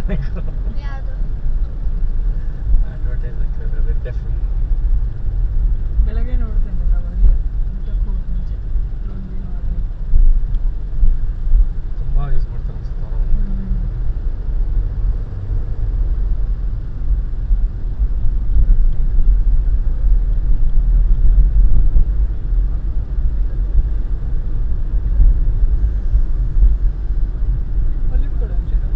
ಯಾವುದು ಅಡ್ವರ್ಟೈಸ್ ಹಾಕಿದ್ರೆ red F ಬೆಳಗ್ಗೆ ನೋಡ್ತೇನೆ ಅವಾಗಲೇ ಊಟಕ್ಕೆ ಹೋಗಿ ಮುಂಚೆ ತುಂಬ ಯೂಸ್ ಮಾಡ್ತಾರೆ ಅನ್ಸುತ್ತೆ ಅವರನ್ನು. ಒಲಿವ್ ಕೊಡು ಒಂಚೂರು.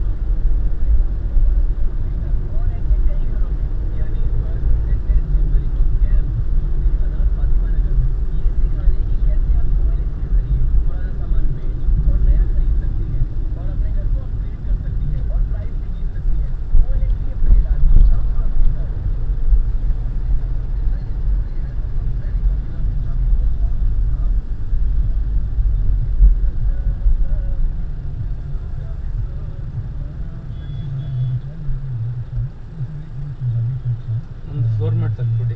ಒಂದು ಫ್ಲೋರ್ ಮ್ಯಾಟ್ ತೆಗ್ದ್ಬಿಟ್ಟು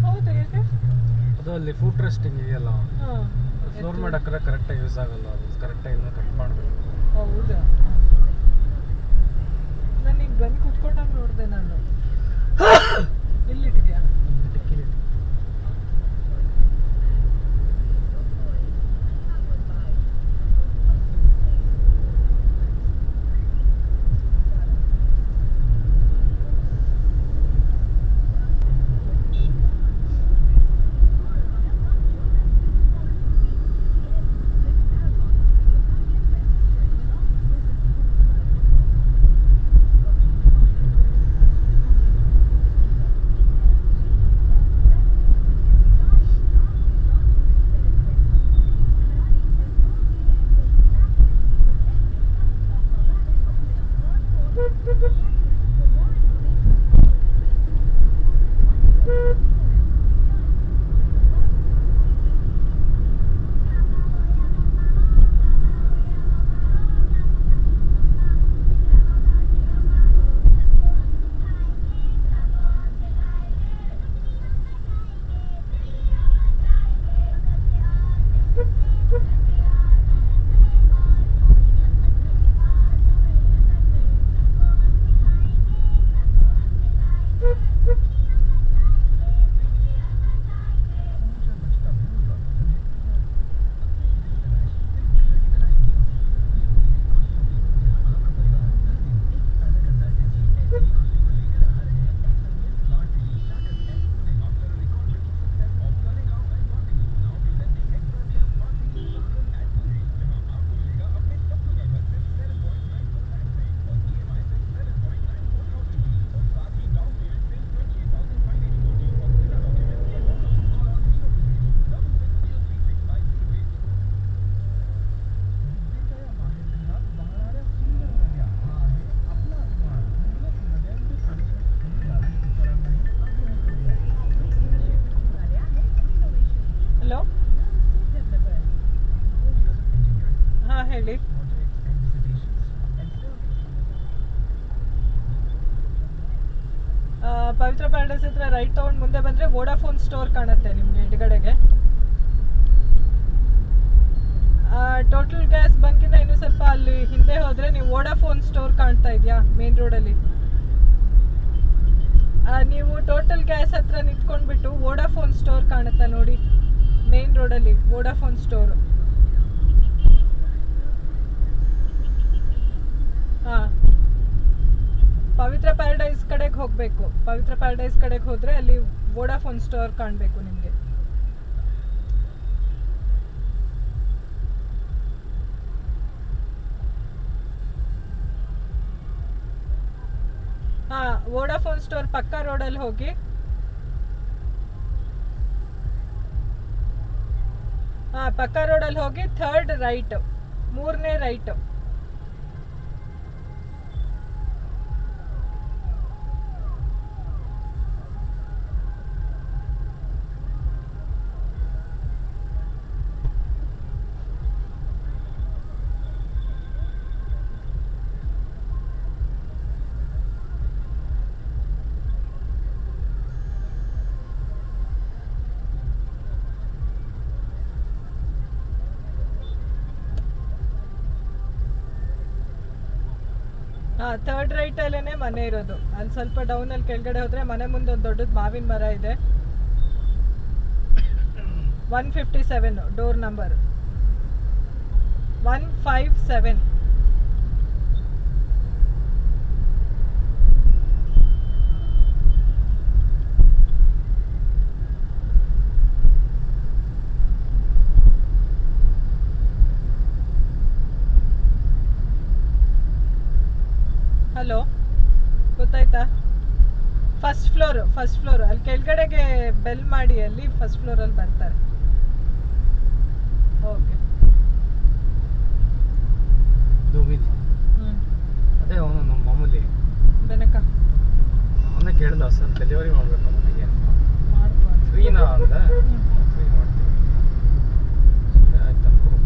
ಹೌದಾ ಯಾಕೆ? ಅದು ಅಲ್ಲಿ ಫುಡ್ ಟ್ರಸ್ಟಿಂಗ್ ಇದೆಯಲ್ಲ, ಹಾಂ ಫ್ಲೋರ್ ಮ್ಯಾಟ್ ಹಾಕಿದ್ರೆ ಕರೆಕ್ಟಾಗಿ ಯೂಸ್ ಆಗಲ್ಲ. ಅದು ಕರೆಕ್ಟಾಗಿ ಇನ್ನೂ ಕಟ್ ಮಾಡಬೇಕು. ಹೌದಾ? ನನಗೆ ಬಂದು ಕುತ್ಕೊಂಡಾಗ ನೋಡಿದೆ ನಾನು. ಎಲ್ಲಿಟ್ಟಿದ್ಯಾ? ಡಿಕ್ಕಿಲಿ ಹಲೋ, ಹಾಂ ಹೇಳಿ. ಪವಿತ್ರ ಪ್ಯಾರಡೈಸ್ ಹತ್ರ ರೈಟ್ ತೊಗೊಂಡು ಮುಂದೆ ಬಂದರೆ ವೋಡಾಫೋನ್ ಸ್ಟೋರ್ ಕಾಣುತ್ತೆ ನಿಮಗೆ ಎಡಗಡೆಗೆ. ಟೋಟಲ್ ಗ್ಯಾಸ್ ಬಂಕಿಂದ ಇನ್ನೂ ಸ್ವಲ್ಪ ಅಲ್ಲಿ ಹಿಂದೆ ಹೋದರೆ ನೀವು ವೋಡಾಫೋನ್ ಸ್ಟೋರ್ ಕಾಣ್ತಾ ಇದೆಯಾ ಮೇನ್ ರೋಡಲ್ಲಿ. ನೀವು ಟೋಟಲ್ ಗ್ಯಾಸ್ ಹತ್ರ ನಿಂತ್ಕೊಂಡ್ಬಿಟ್ಟು ವೋಡಾಫೋನ್ ಸ್ಟೋರ್ ಕಾಣುತ್ತಾ ನೋಡಿ ಮೇನ್ ರೋಡಲ್ಲಿ, ವೋಡಾಫೋನ್ ಸ್ಟೋರು. ಹಾಂ, ಪವಿತ್ರ ಪ್ಯಾರಡೈಸ್ ಕಡೆಗೆ ಹೋಗಬೇಕು. ಪವಿತ್ರ ಪ್ಯಾರಡೈಸ್ ಕಡೆಗೆ ಹೋದರೆ ಅಲ್ಲಿ ವೋಡಾಫೋನ್ ಸ್ಟೋರ್ ಕಾಣಬೇಕು ನಿಮಗೆ. ಹಾಂ, ವೋಡಾಫೋನ್ ಸ್ಟೋರ್ ಪಕ್ಕ ರೋಡಲ್ಲಿ ಹೋಗಿ. ಹಾಂ, ಪಕ್ಕ ರೋಡಲ್ಲಿ ಹೋಗಿ ಥರ್ಡ್ ರೈಟ್, ಮೂರನೇ ರೈಟು. ಹಾಂ, ಥರ್ಡ್ ರೈಟಲ್ಲೇ ಮನೆ ಇರೋದು. ಅಲ್ಲಿ ಸ್ವಲ್ಪ ಡೌನಲ್ಲಿ ಕೆಳಗಡೆ ಹೋದರೆ ಮನೆ ಮುಂದೆ ಒಂದು ದೊಡ್ಡದು ಮಾವಿನ ಮರ ಇದೆ. 157 ಡೋರ್ ನಂಬರ್ 157. ಹಲೋ, ಗೊತ್ತಾಯ್ತಾ? ಫಸ್ಟ್ ಫ್ಲೋರ್ ಅಲ್ಲಿ ಕೆಳಗಡೆಗೆ ಬೆಲ್ ಮಾಡಿ, ಅಲ್ಲಿ ಫಸ್ಟ್ ಫ್ಲೋರಲ್ಲಿ ಬರ್ತಾರೆ. ಓಕೆ. ಅದೇ ಅವನು ನಮ್ಮ ಮಾಮೂಲಿ ಬೆನಕ ಅವನೇ ಕೇಳಿದ ಸರ್ ಡೆಲಿವರಿ ಮಾಡಬೇಕು ಮನೆಗೆ ಅಂತ. ಮಾಡ್ಬೋದು. ಫ್ರೀನಾ ಅಂದ. ಫ್ರೀ ಮಾಡ್ತೀವಿ. ಆಯ್ತು ಅನ್ಕೊಂಡು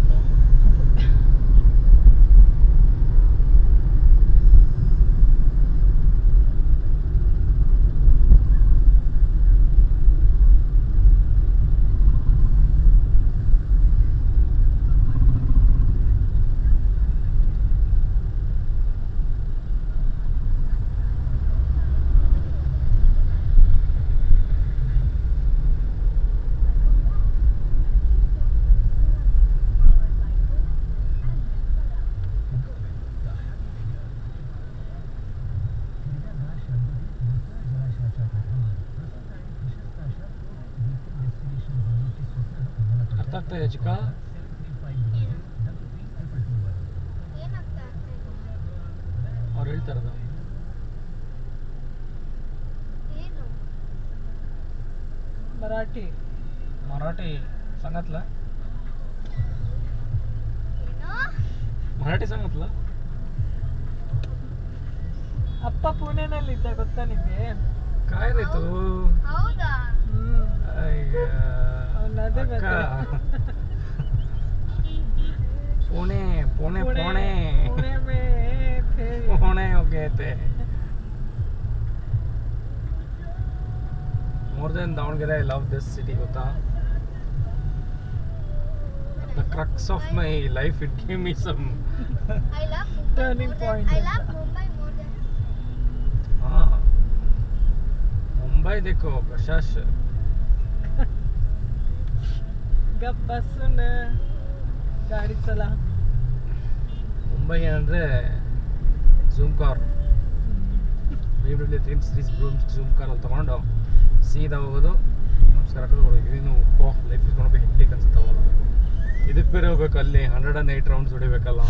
ಅರ್ಥ ಆಗ್ತಾ ಇದೆ ಚಿಕ್ಕ. ಅವ್ರು ಹೇಳ್ತಾರದು मराठी सांगितलं. मराठी सांगितलं. ಅಪ್ಪ ಪುಣೆನಲ್ಲಿದ್ದ, ಗೊತ್ತಾ ನಿಮಗೆ? काय रे तू. ಹೌದಾ? अय्या. ಅವನದೇ अक्का. पुणे पुणे पुणे पुणे में थे. पुणे हो गए थे. More than Davangere, I love this city, Gota. At the crux of my life, it gave me some. I love Mumbai Turning more point. than, I love Mumbai more than. हाँ. मुंबई देखो प्रशाश. ಗಪ್ ಬಸ್ಸನ್ನ ಗಾಡಿ ಚಲ. ಮುಂಬೈ ಏನಂದ್ರೆ zoom car, BMW 3 Series zoom car ಅಲ್ಲಿ ತಗೊಂಡು ಸೀದಾ ಹೋಗೋದು, ನಮಸ್ಕಾರ ಹಾಕೋದು. ಇದೇನು ಲೈಫ್ ಇಸ್ ಗೋಣ ಬಿ ಹೆಕ್ಟಿಕ್ ಅನ್ಸುತ್ತೆ. ಇದಕ್ಕೆ ಬೇರೆ ಹೋಗ್ಬೇಕು, ಅಲ್ಲಿ 108 ರೌಂಡ್ಸ್ ಹೊಡಿಬೇಕಲ್ಲ.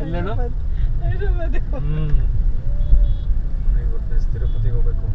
ಎಲ್ಲೇನು ತಿರುಪತಿಗೆ ಹೋಗ್ಬೇಕು.